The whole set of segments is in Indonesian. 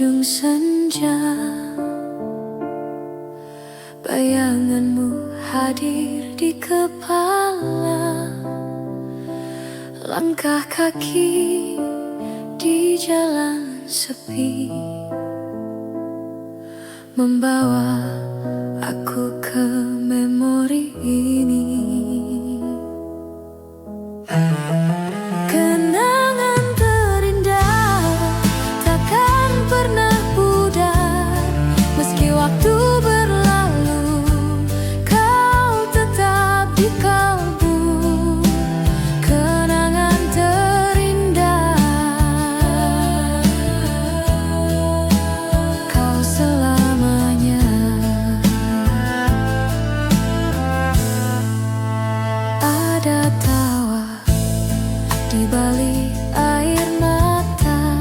ujung senja, bayanganmu hadir di kepala. Langkah kaki di jalan sepi, membawa aku ke memori ini. Kenangan terindah takkan pernah pudar, meski waktu berlalu kau tetap di kalbu. Kenangan terindah, kau selamanya. Ada tawa di balik air mata,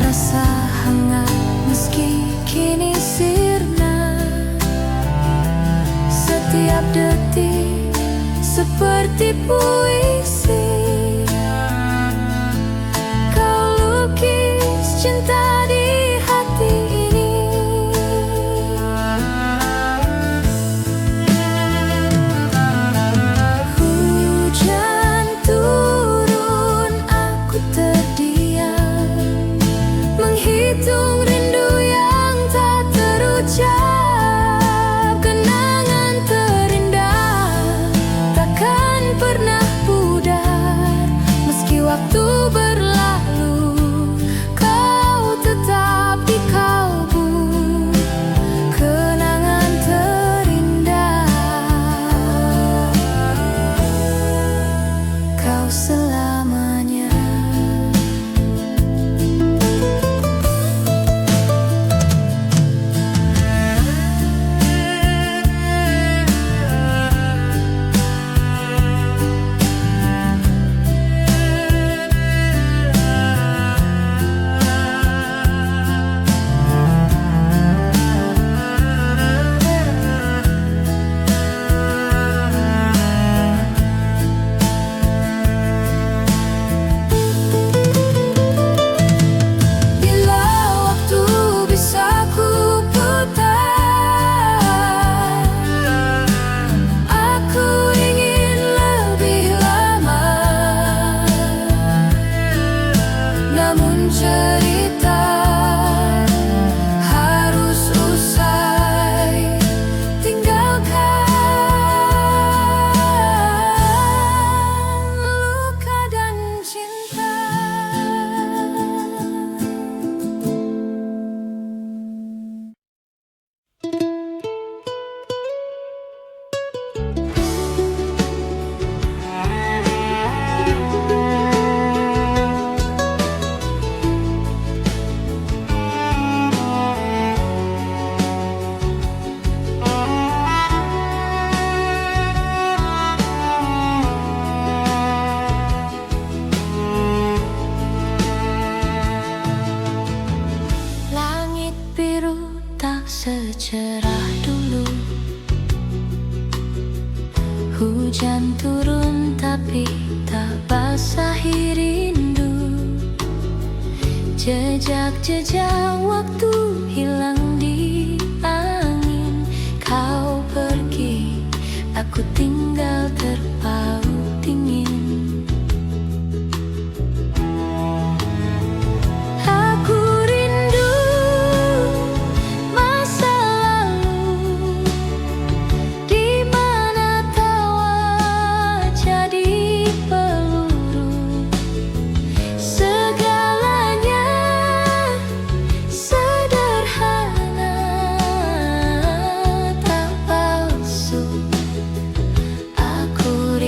rasa hangat meski kini sirna. Setiap detik seperti puisi, kau lukis cinta di hati ini. Hujan turun, aku terdiam, menghitung rindu yang tak terucap. Kenangan terindah takkan pernah pudar, meski waktu berlalu kau tetap di kalbu. Kenangan terindah, kau selamanya. Bila waktu bisa ku putar, aku ingin lebih lama. Namun cerita harus usai, tinggalkan luka dan cinta. Langit biru tak secerah dulu, hujan turun tapi tak basahi rindu. Jejak-jejak waktu hilang di angin. Kau pergi, aku tinggal terpaut dingin. Aku rindu masa lalu, di mana tawa jadi peluru. Segalanya sederhana, tak palsu. Aku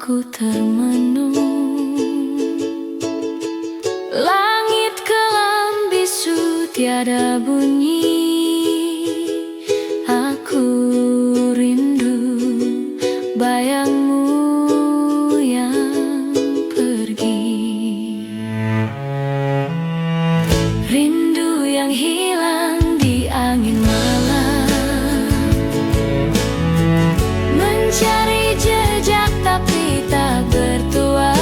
aku termenung. Langit kelam bisu tiada bunyi. Aku rindu bayangmu yang pergi. Rindu yang hilang di angin malam, mencari jejak tapi tak bertuan.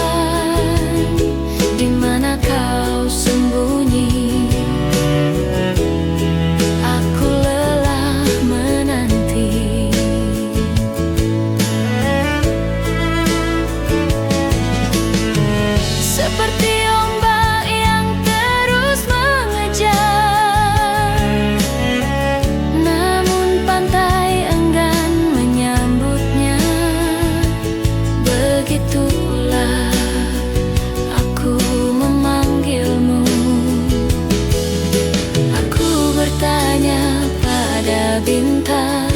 Di mana kau sembunyi? Aku lelah menanti. Seperti ombak yang terus mengejar, namun pantai enggan menyambutnya. Begitulah aku memanggilmu. Aku bertanya pada bintang,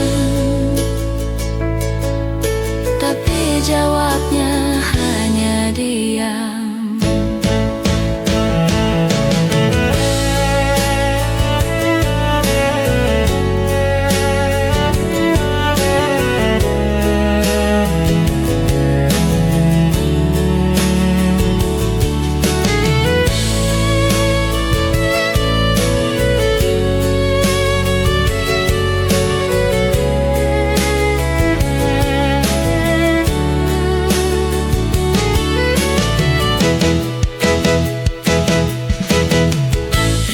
tapi jawabnya hanya diam.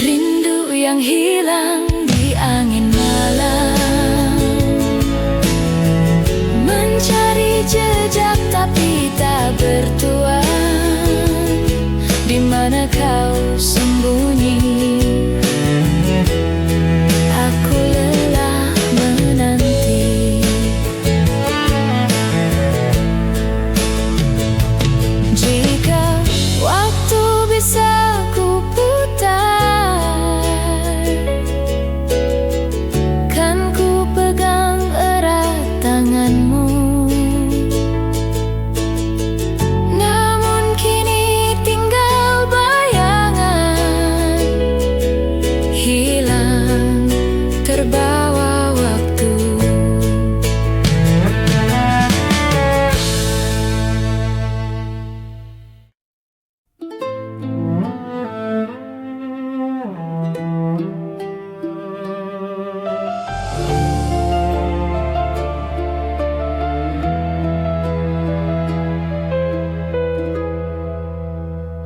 Rindu yang hilang di angin malam, mencari jejak tapi tak bertuan. Di mana kau sembunyi? Aku lelah menanti. Jika waktu bisa ku putar, kan ku pegang erat tanganmu. Namun kini tinggal bayangan, hilang terbawa waktu.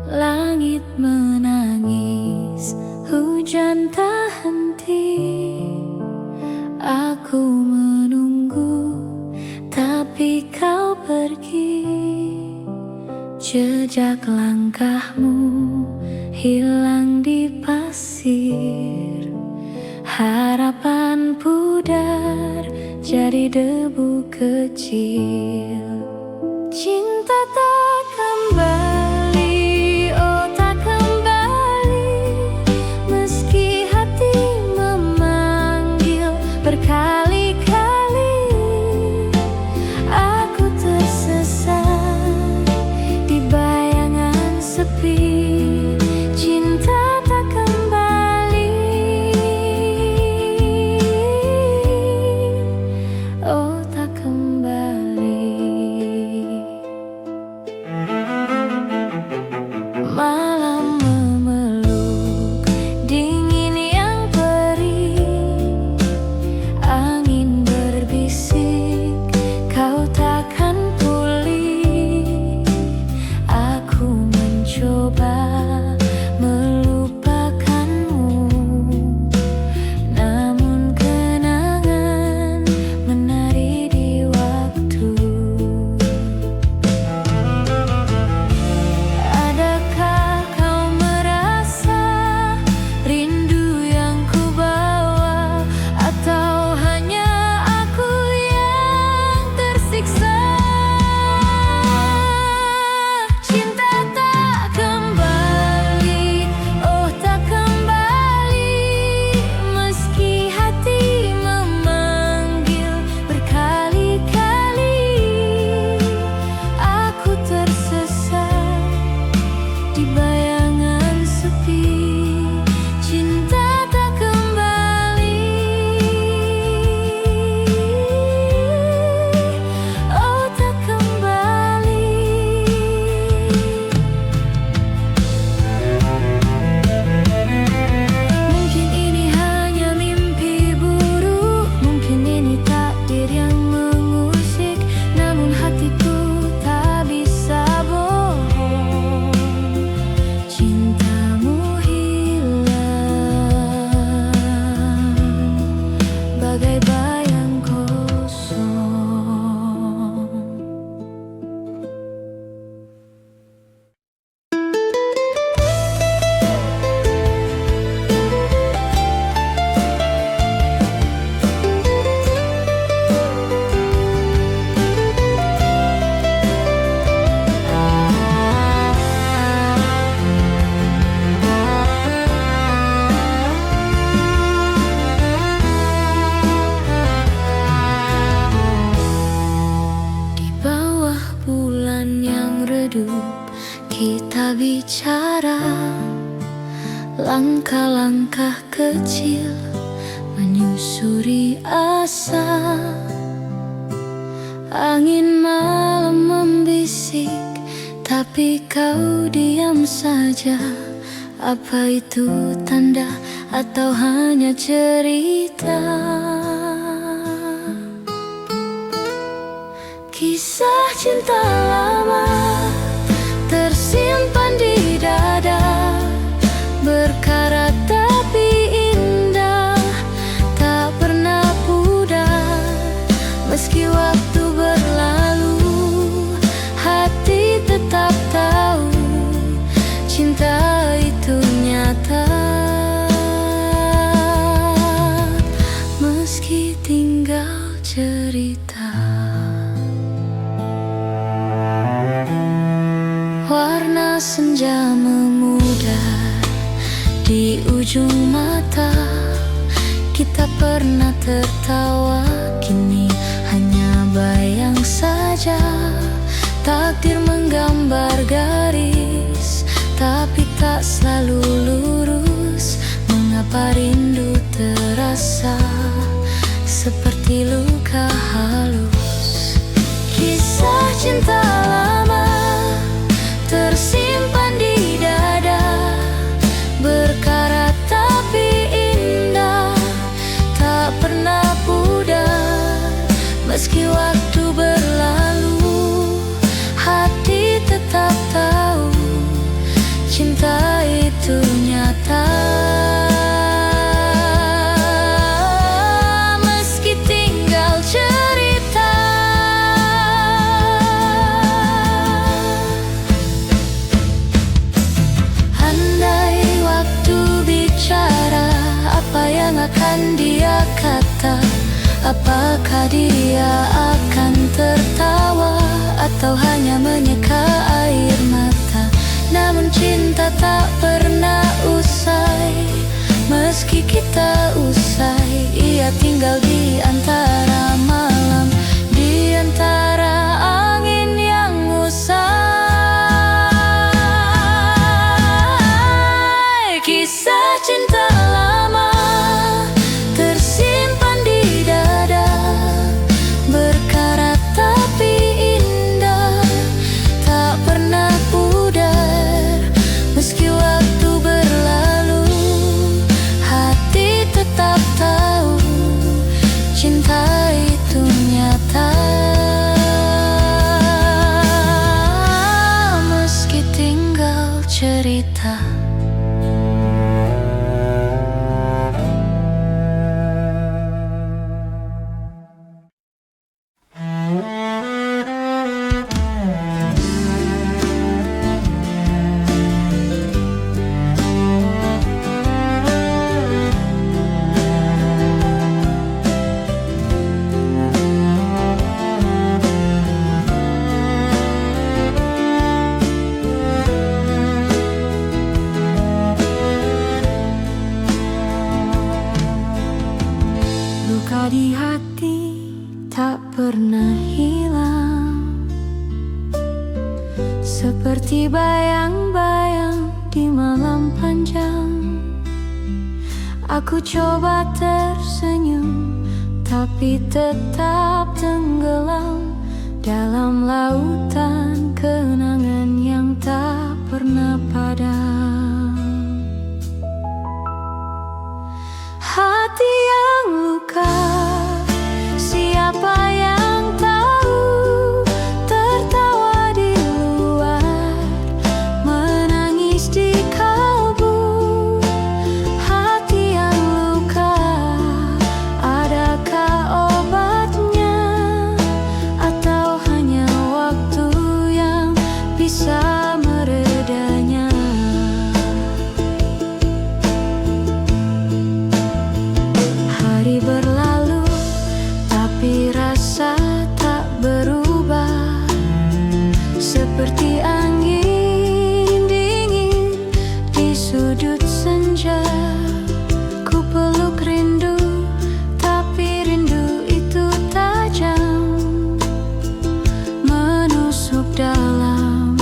Langit menangis, hujan tak henti. Aku menunggu, tapi kau pergi. Jejak langkahmu hilang di pasir. Harapan pudar jadi debu kecil. Cinta tak kembali, oh tak kembali. Meski hati memanggil berkali-kali, aku tersesat di bayangan sepi. Cinta tak kembali, oh tak kembali. redup, kita bicara langkah-langkah kecil menyusuri asa. Angin malam membisik, tapi kau diam saja. Apa itu tanda atau hanya cerita? Kisah cinta lama tersimpan di dada, berkarat tapi indah, tak pernah pudar. Meski waktu berlalu, hati tetap tahu cinta itu nyata. Meski tinggal cerita. Warna senja memudar di ujung mata. Kita pernah tertawa, kini hanya bayang saja. Takdir menggambar garis, tapi tak selalu lurus. Mengapa rindu terasa seperti luka halus? Kisah cinta lama tersimpan di dada, berkarat tapi indah, tak pernah pudar. Meski waktu berlalu, hati tetap tahu cinta itu nyata. Meski tinggal cerita. Andai waktu bicara, apa yang akan dia kata? Apakah dia akan tertawa atau hanya menyeka air mata? Namun cinta tak pernah usai. Meski kita usai, ia tinggal di antara malam, di antara angin yang usai. Kisah cinta lama tersimpan di dada, berkarat tapi indah, tak pernah pudar. Meski waktu berlalu, hati tetap tahu cinta itu nyata. Meski tinggal cerita. Luka di hati tak pernah hilang, seperti bayang-bayang di malam panjang. Aku coba tersenyum, tapi tetap tenggelam dalam lautan kenangan yang tak pernah padam. Hati yang luka, siapa yang tahu? Tertawa di luar, menangis di kalbu. Hati yang luka, adakah obatnya? Atau hanya waktu yang bisa meredanya? Hari berlalu, tapi rasa tak berubah. Seperti angin dingin di sudut senja, ku peluk rindu, tapi rindu itu tajam, menusuk dalam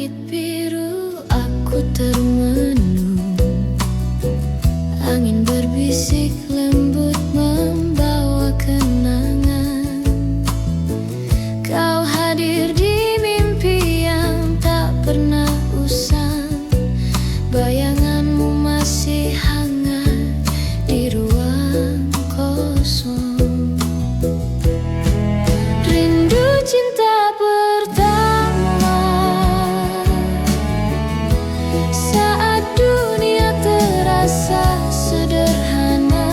langit biru aku termenung, angin berbisik lembut membawa kenangan. Kau hadir di mimpi yang tak pernah usang, bayanganmu masih hangat di ruang kosong. Rindu cinta pertama saat dunia terasa sederhana,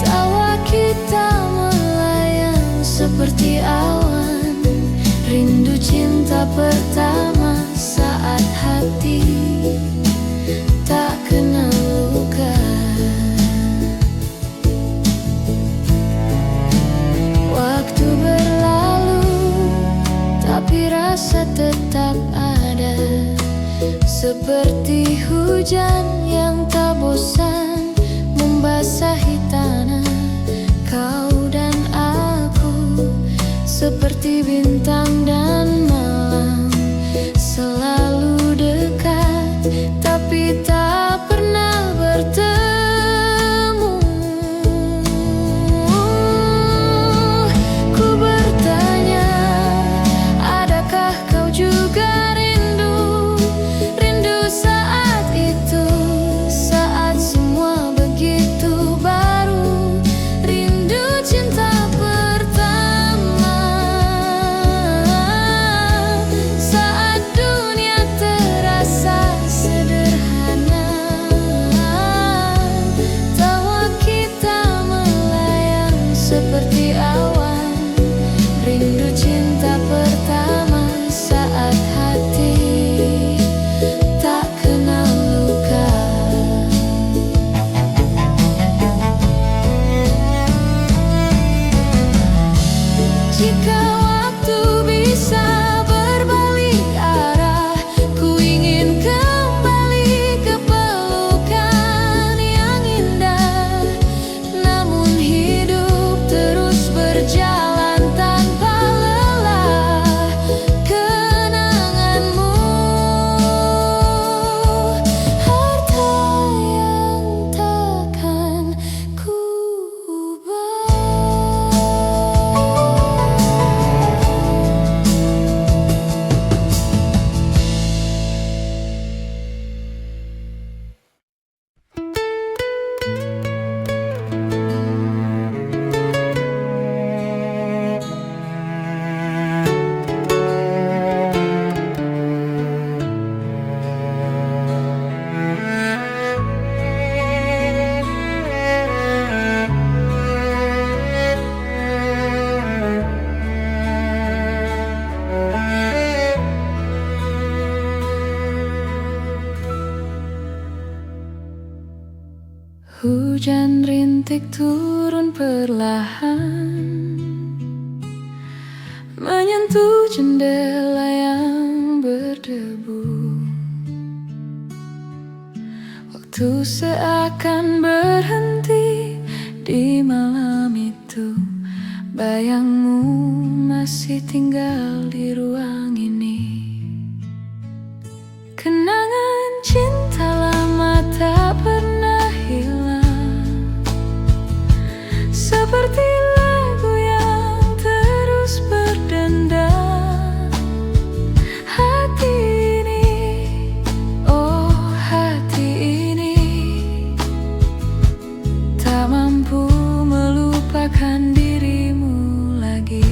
tawa kita melayang seperti awan. Rindu cinta pertama saat hati tak kenal luka. Waktu berlalu tapi rasa tetap ada, seperti hujan yang tak bosan membasahi tanah. Kau dan aku seperti bintang dan malam, selalu dekat tapi tak pernah bertemu. Ku bertanya, adakah kau juga rindu? Rindu saat itu, saat semua begitu baru. Rindu cinta pertama saat dunia terasa sederhana, tawa kita melayang seperti awan. Rindu cinta pertama saat hati tak kenal luka. Jika waktu bisa berbalik arah, ku ingin kembali ke pelukan yang indah. Namun hidup terus berjalan tanpa lelah. Kenanganmu harta yang takkan ku ubah. Hujan rintik turun perlahan, menyentuh jendela yang berdebu. Waktu seakan berhenti di malam itu, bayangmu masih tinggal di ruang ini. Kenangan cinta lama tak pernah hilang, seperti lagu yang terus berdendang. Hati ini, oh hati ini, tak mampu melupakan dirimu lagi.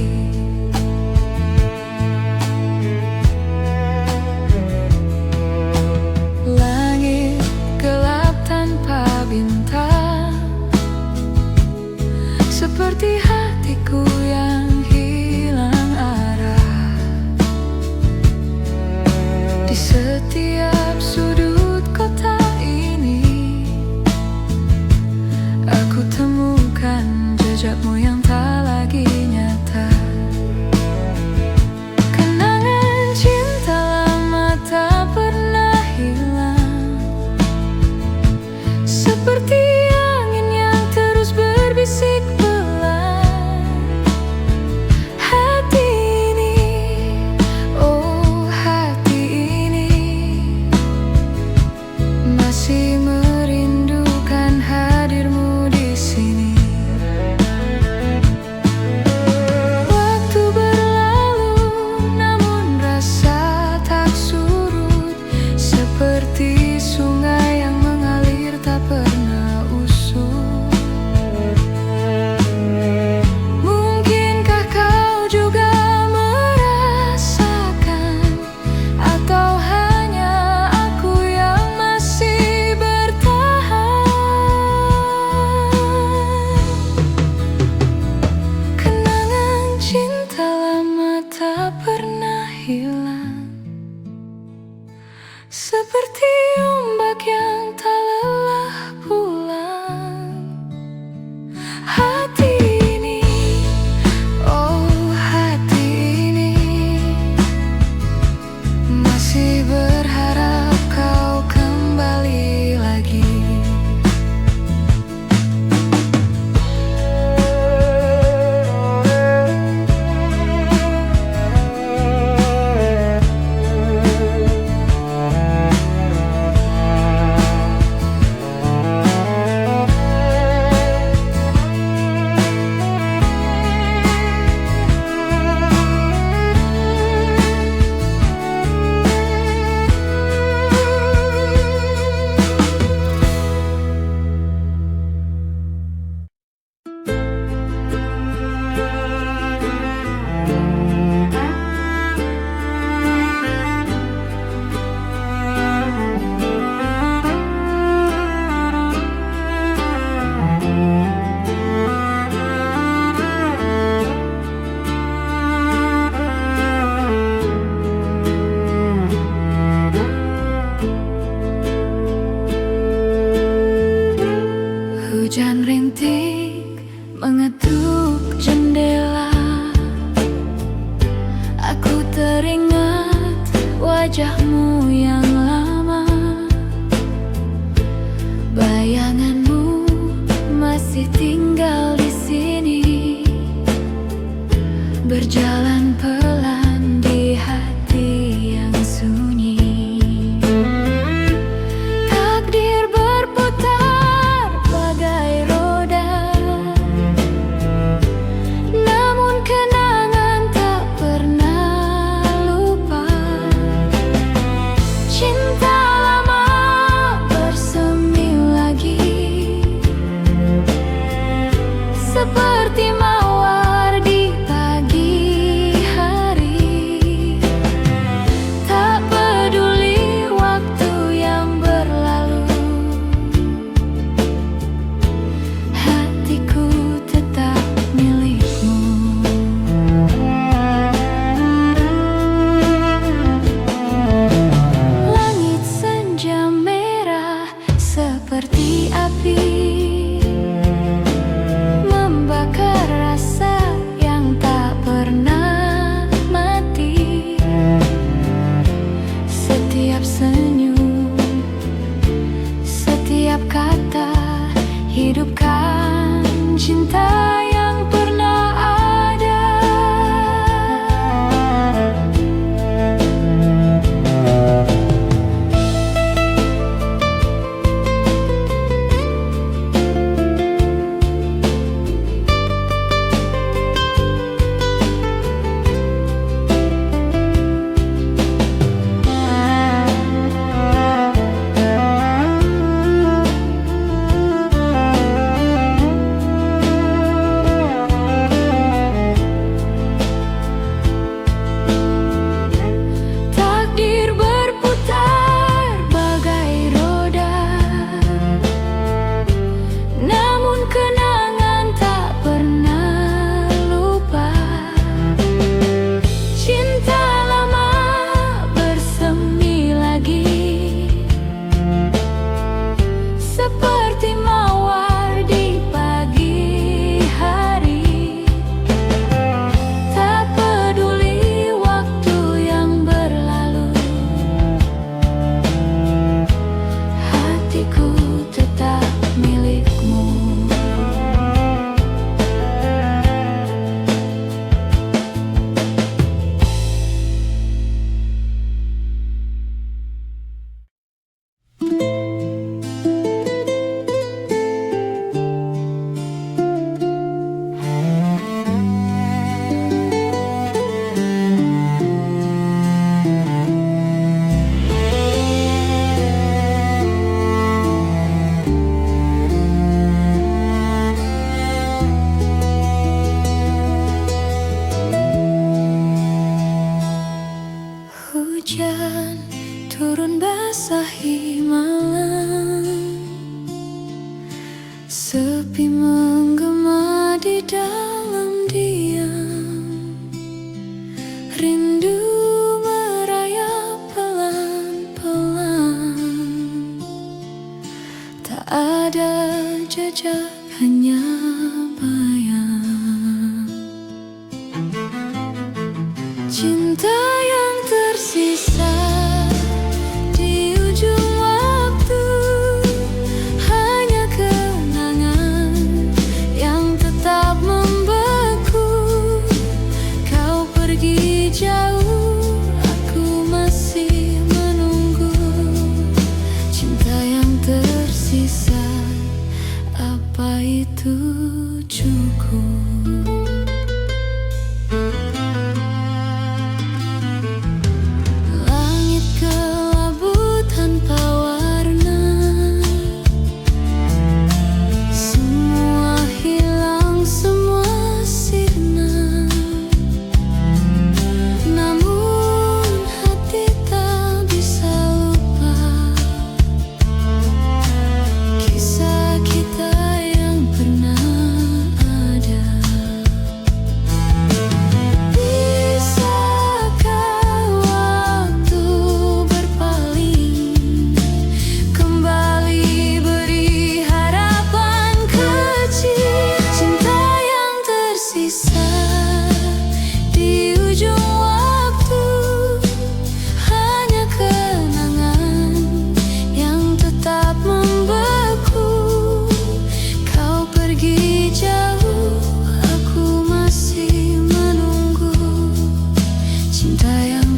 seperti ombak yang tak lelah pulang. Hati ini, oh hati ini, masih berharap kau kembali lagi. Hujan rintik mengetuk jendela. Aku teringat wajahmu yang lama. Bayanganmu masih tinggal di sini, berjalan pelan di hati yang sunyi. Takdir berputar bagai roda, namun kenangan tak pernah lupa. Cinta lama bersemi lagi, seperti mawar di pagi hari. Tak peduli waktu yang berlalu, hatiku tetap milikmu. Langit senja merah seperti api, membakar rasa yang tak pernah mati. Setiap senyum, setiap kata, hidupkan cinta yang pernah ada. Takdir berputar bagai roda, namun kenangan tak pernah lupa. Cinta lama bersemi lagi, seperti mawar di pagi hari. Tak peduli waktu yang berlalu, hatiku tetap milikmu. Hujan turun basahi malam, sepi menggema di dalam diam. Rindu merayap pelan-pelan,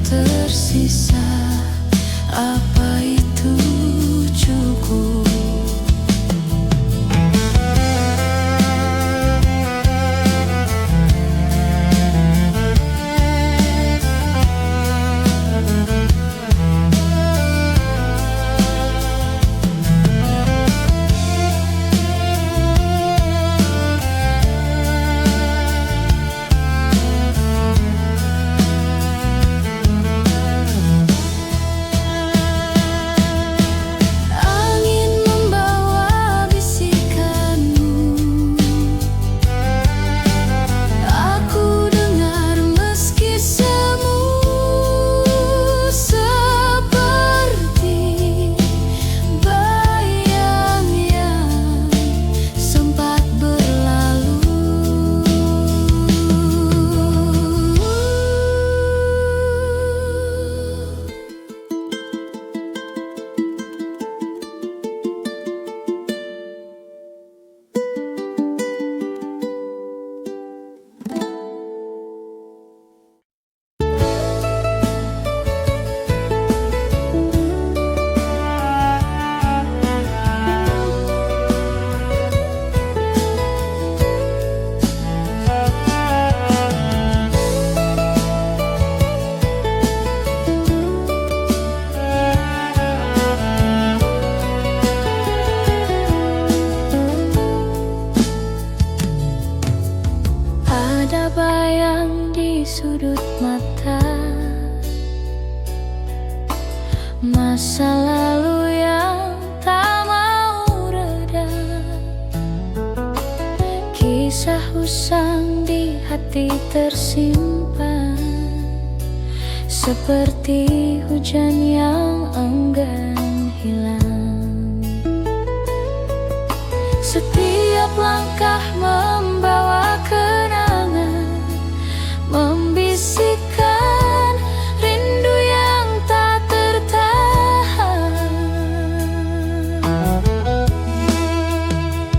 tersisa, apa itu cukup? Ada bayang di sudut mata, masa lalu yang tak mau reda, kisah usang di hati tersimpan, seperti hujan yang enggan hilang. Setiap langkah membawa kenangan, membisikkan rindu yang tak tertahan.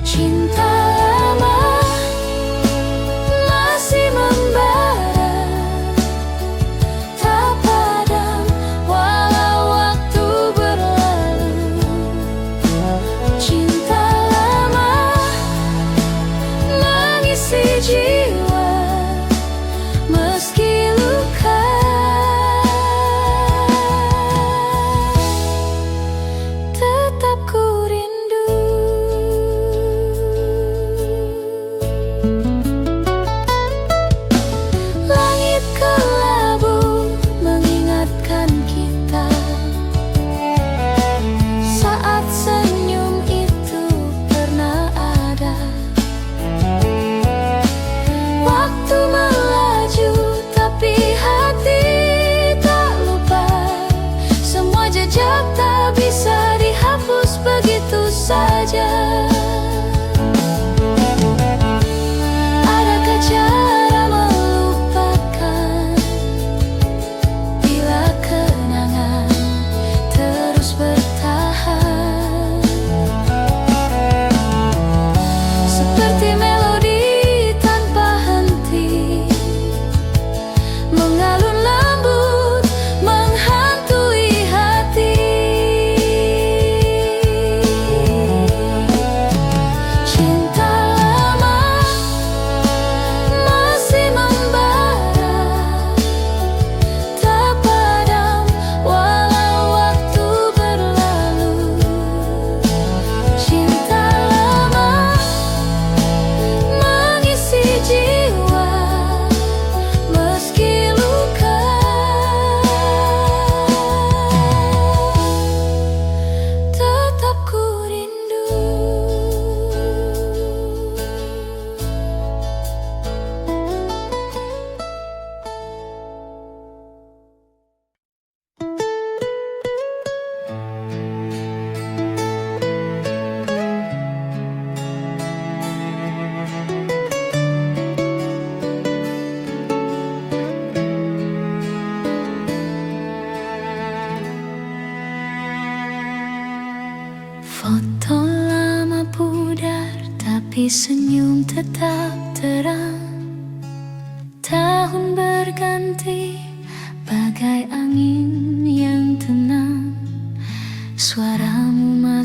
Cinta lama masih membara, tak padam walau waktu berlalu. Cinta lama mengisi jiwa meski luka, tetap ku rindu. Langit kelabu mengingatkan kita saat senyum itu pernah ada. Waktu melaju tapi hati tak lupa, semua jejak tak bisa dihapus begitu saja. Adakah cara melupakan bila kenangan terus bertahan? Seperti melodi tanpa henti, mengalun lembut menghantui hati. Cinta lama masih membara, tak padam walau waktu berlalu. Cinta lama mengisi jiwa meski luka, tetap ku rindu. Foto lama pudar tapi senyum tetap terang. Tahun berganti bagai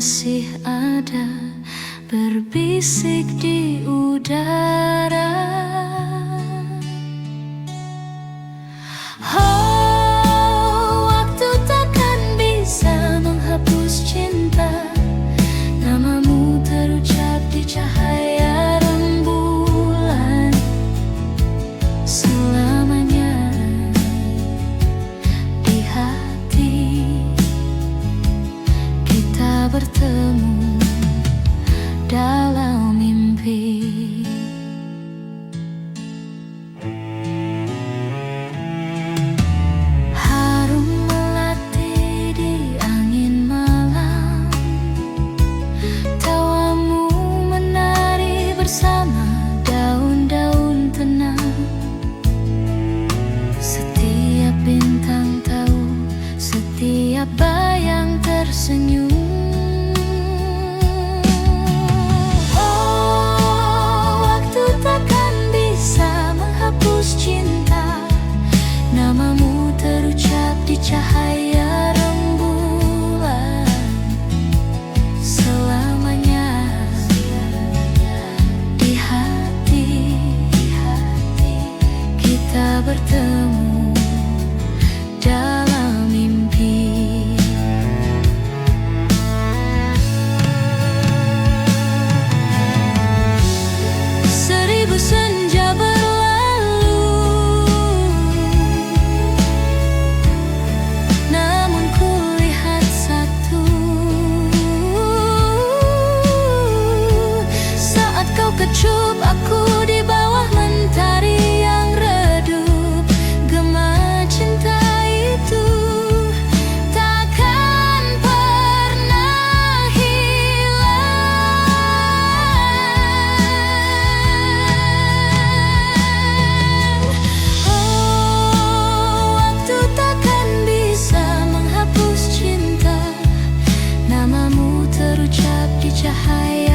masih ada berbisik di udara. Oh, waktu takkan bisa menghapus cinta. Namamu terucap di cahaya rembulan selamanya di hati. Kita bertemu dalam mimpi. Harum melati di angin malam, tawamu menari bersama daun-daun tenang. Setiap bintang tahu, setiap bayang tersenyum. Namamu terucap di cahaya rembulan selamanya di hati. Kita bertemu dalam mimpi. Seribu senja kecup aku di bawah mentari yang redup. Gema cinta itu takkan pernah hilang. Oh, waktu takkan bisa menghapus cinta. Namamu terucap di cahaya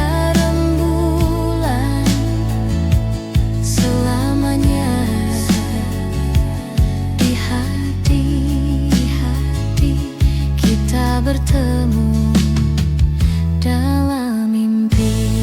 bertemu dalam mimpi.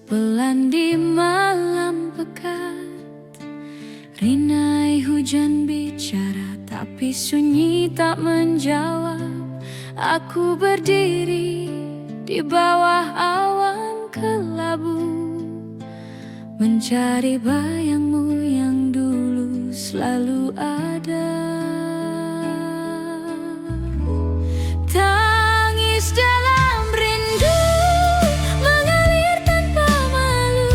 Pelan di malam pekat, rinai hujan bicara, tapi sunyi tak menjawab. Aku berdiri di bawah awan kelabu, mencari bayangmu yang dulu selalu ada. Tangis dalam rindu mengalir tanpa malu.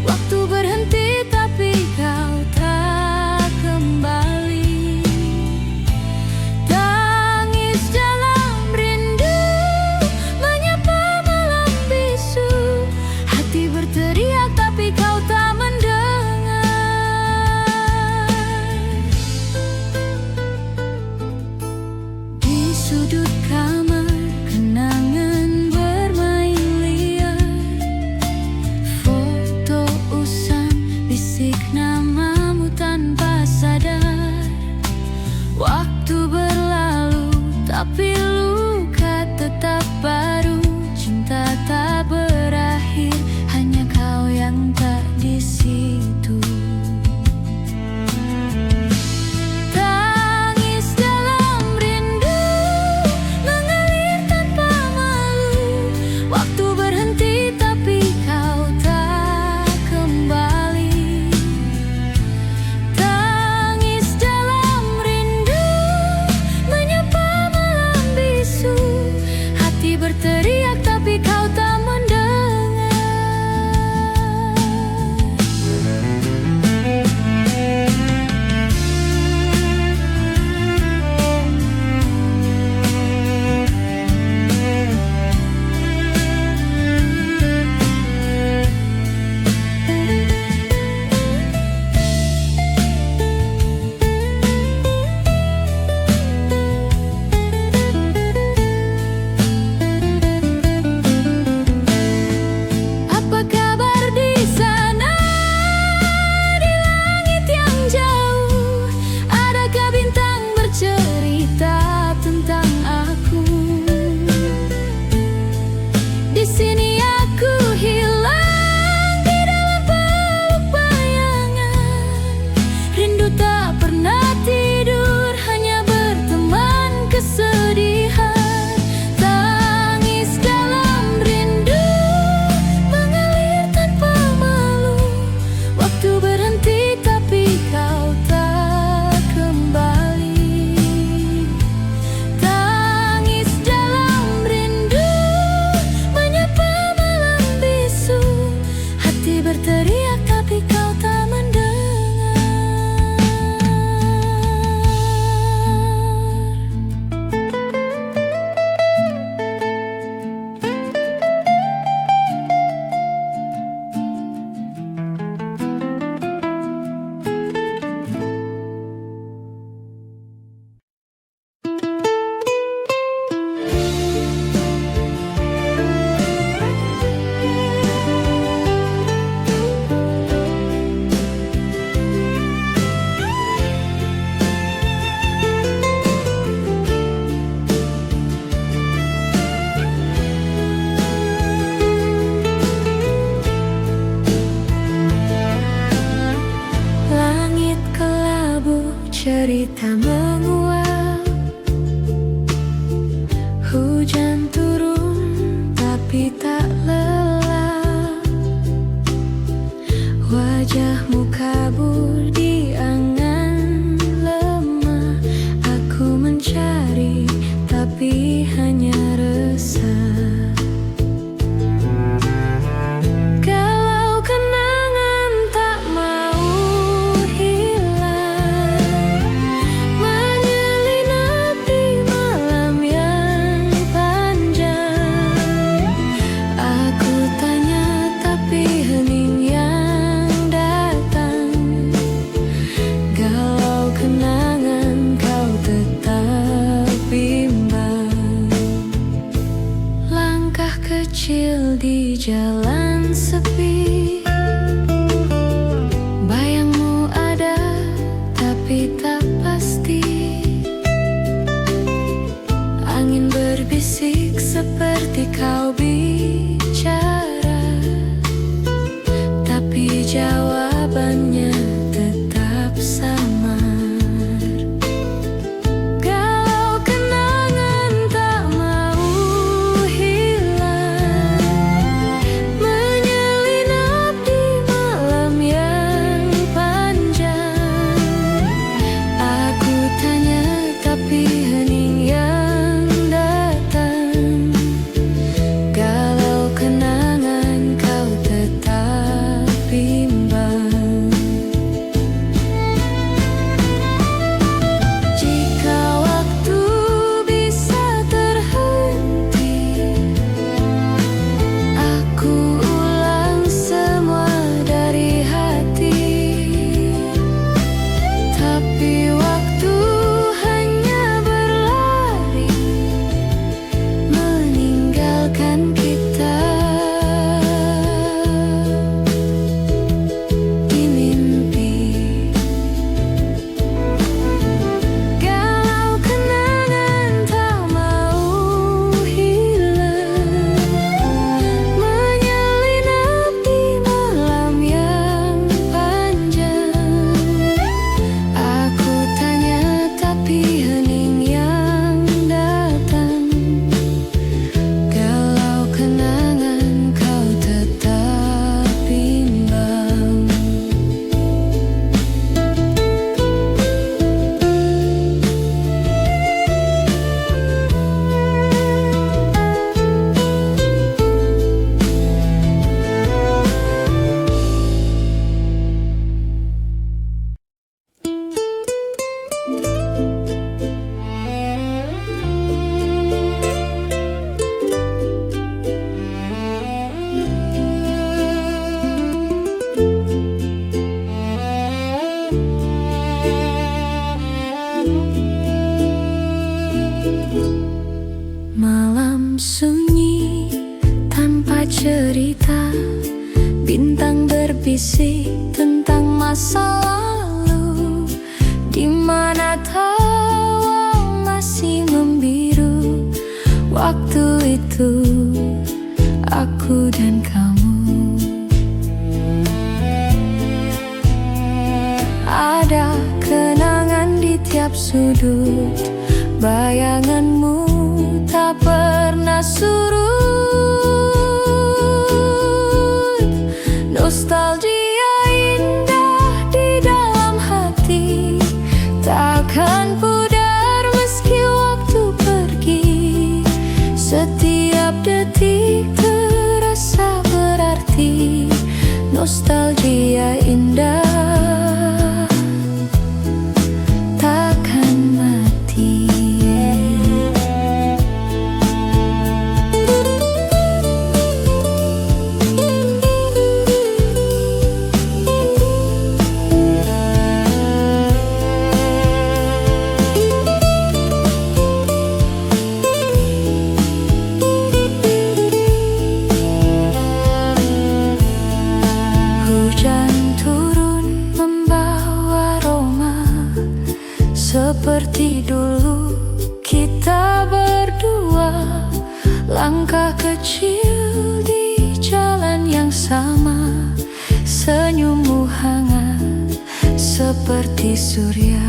Waktu berhenti tapi kau tak kembali. Tangis dalam rindu menyapa malam bisu. Hati berteriak tapi kau tak mendengar. cinta menguap. Hujan turun tapi tak lelah. Wajahmu kabur di angan lemah. Aku mencari tapi hanya resah. Kalau kenangan tak mau hilang, menyelinap di malam yang panjang. Aku tanya tapi hening yang datang. Galau kenangan kau tetap bimbang. Langkah kecil di jalan sepi, bayangmu ada tapi tak pasti. Angin berbisik seperti kau bicara, tapi jawabannya tetap samar. Kalau kenangan tak mau hilang, menyelinap di malam yang panjang. Aku tanya tapi hening yang datang. Galau kenangan kau tetap bimbang. Jika waktu bisa terhenti, aku ulang semua dari hati. Tapi waktu hanya berlari, meninggalkan kita di mimpi. Galau kenangan tak mau hilang, menyelinap di malam yang panjang. Aku tanya tapi hening yang datang. Galau kenangan kau tetap bimbang. Malam sunyi tanpa cerita, bintang berbisik tentang masa lalu, di mana tawa masih membiru. Waktu itu aku dan kamu. Ada kenangan di tiap sudut, bayanganmu tak pernah surut. Nostalgia indah di dalam hati, takkan pudar meski waktu pergi. Setiap detik terasa berarti, nostalgia indah takkan mati. Seperti dulu kita berdua, langkah kecil di jalan yang sama. Senyummu hangat seperti surya.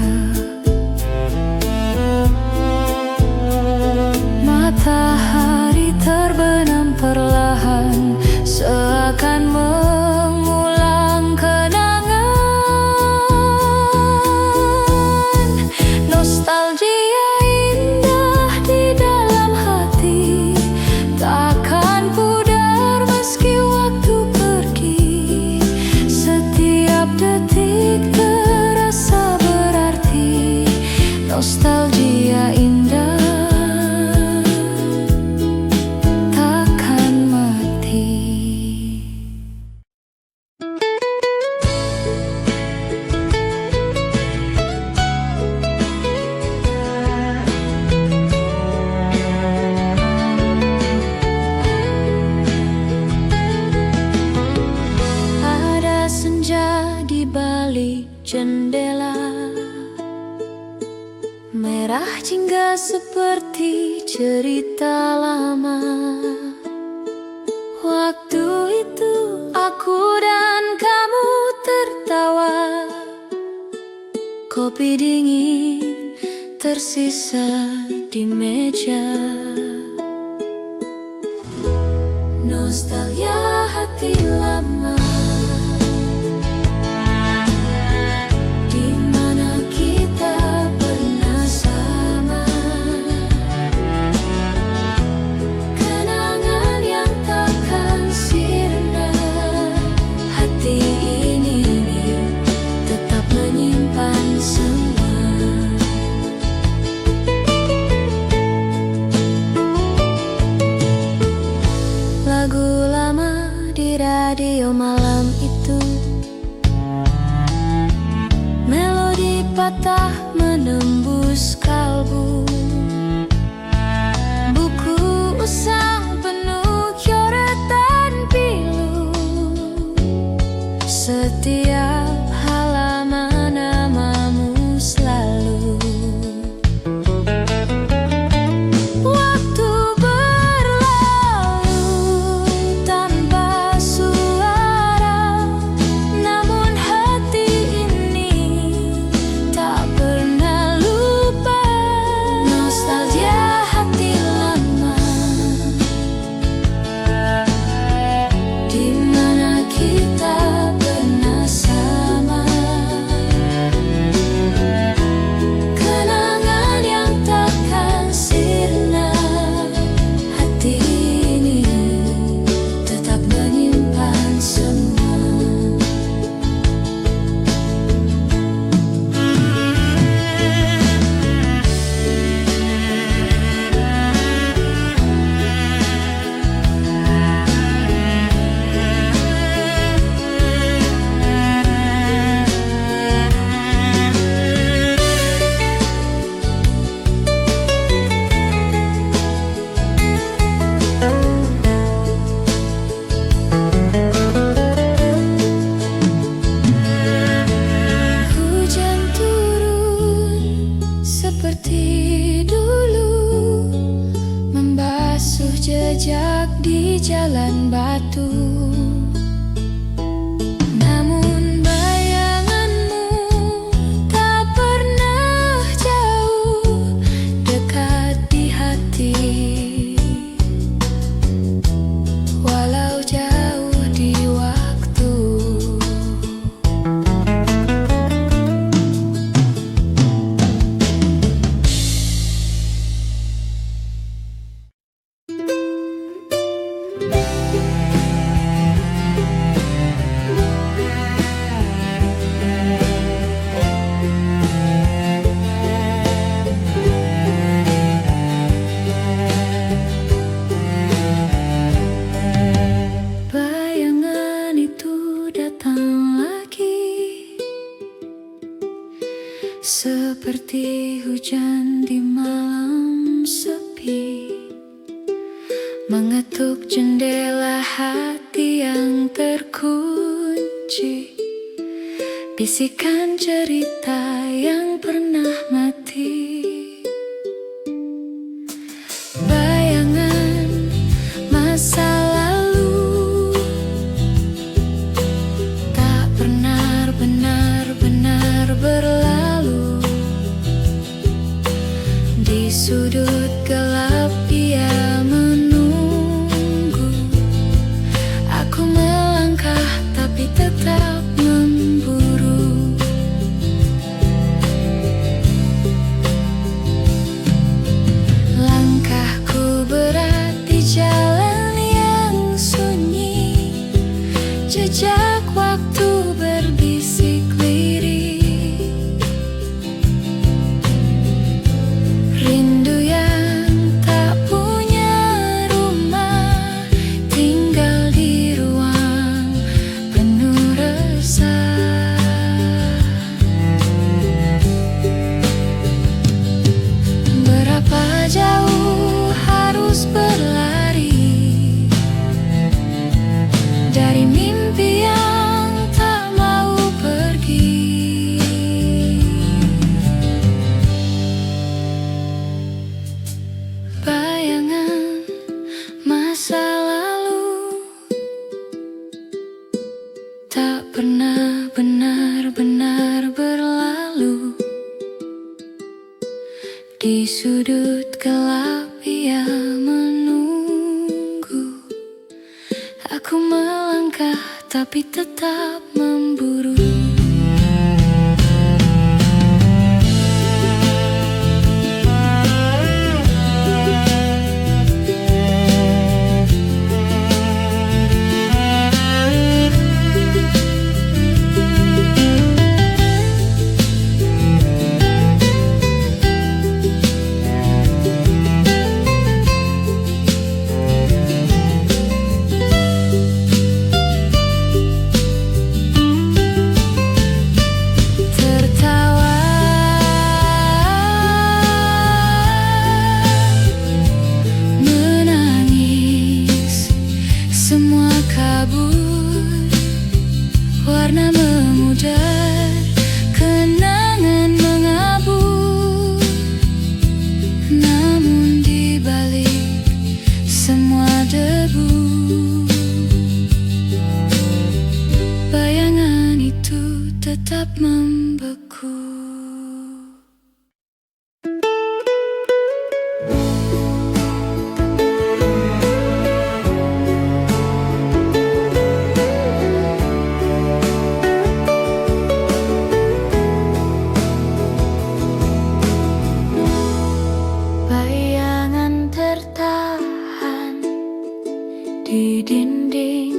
jendela, merah jingga seperti cerita lama. Waktu itu aku dan kamu tertawa, kopi dingin tersisa di meja. Nostalgia hati lama, di mana kita pernah sama. Kenangan yang takkan sirna, hati ini tetap menyimpan semua. Lagu lama di radio malam itu, melodi patah menembus kalbu. Buku usang penuh coretan pilu, setiap halaman namamu selalu. Waktu berlalu tanpa suara, namun hati ini tak pernah lupa. Nostalgia hati lama, di mana kita pernah sama. Kenangan yang takkan sirna, hati ini tetap menyimpan semua. Hujan turun seperti dulu, membasuh jejak di jalan batu. Namun bayanganmu tak pernah jauh, dekat di hati, walau jauh di waktu. Bayangan itu datang lagi, seperti hujan di malam sepi, mengetuk jendela hati yang terkunci. Bisikan cerita yang pernah mati. Bayangan masa lalu tak pernah benar-benar berlalu. Di sudut gelap ia menunggu, aku melangkah tapi tetap memburu. Langkahku berat di jalan yang sunyi, jejak waktu berbisik lirik. Rindu yang tak punya rumah, tinggal di ruang penuh resah. Berapa jauh harus berlari dari mimpi yang pernah benar-benar berlalu. Di sudut gelap ia menunggu. Aku melangkah tapi tetap memburu. Warna memudar, kenangan mengabur. Namun di balik semua debu, bayangan itu tetap membeku. Di dinding,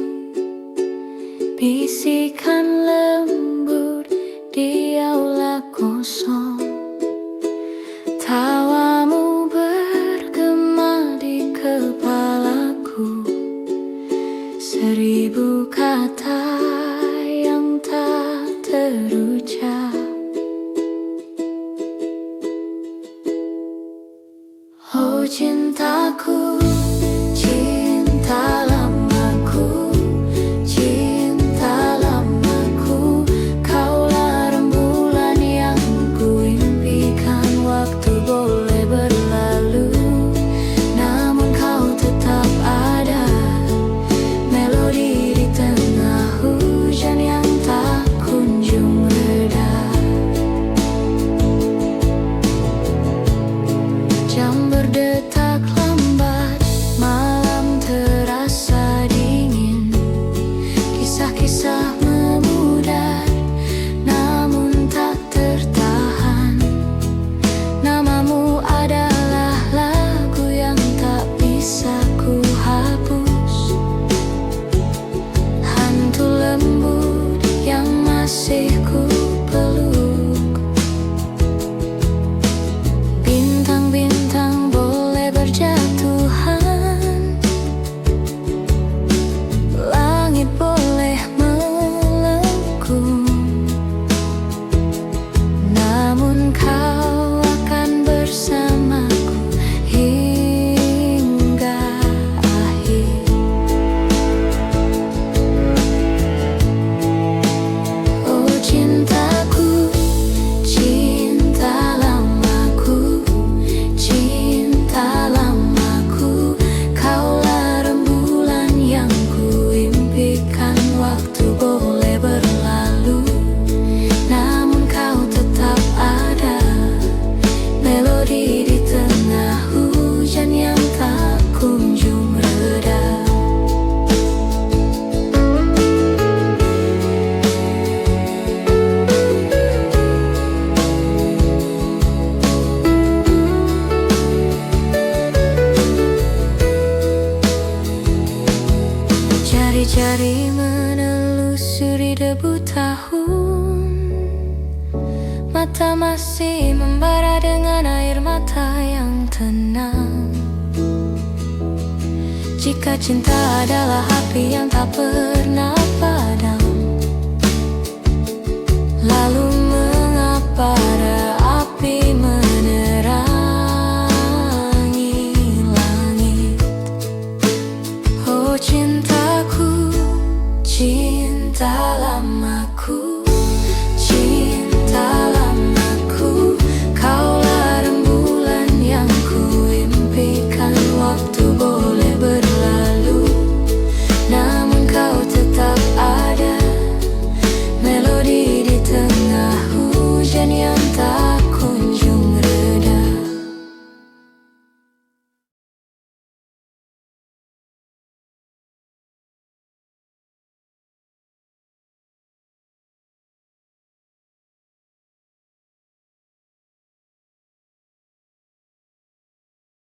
bisikan lembut di aula kosong. Tawamu bergema di kepalaku, 1000 kata yang tak terucap. Oh cintaku, cinta lamaku, cinta lamaku. Kaulah rembulan yang kuimpikan. Waktu boleh berlalu, namun kau tetap ada. Melodi di tengah hujan yang tak kunjung reda. Jam berdetak lambat, malam terasa dingin. Kisah-kisah memudar, namun tak tertahan. Namamu adalah lagu yang tak bisa ku hapus. Hantu lembut yang masih ku peluk. Bintang-bintang boleh berjatuhan, langit boleh melengkung, namun kau akan bersamaku hingga akhir. Oh cintaku, cinta lamaku, cinta lamaku. Kaulah rembulan yang kuimpikan. Waktu boleh berlalu, namun kau tetap ada. Melodi di tengah hujan yang tak kunjung reda. Jari-jari menelusuri debu tahun. Mata masih membara dengan air mata yang tenang. Jika cinta adalah api yang tak pernah padam, lalu mengapa ada api menerangi langit? Oh cintaku, cinta lama.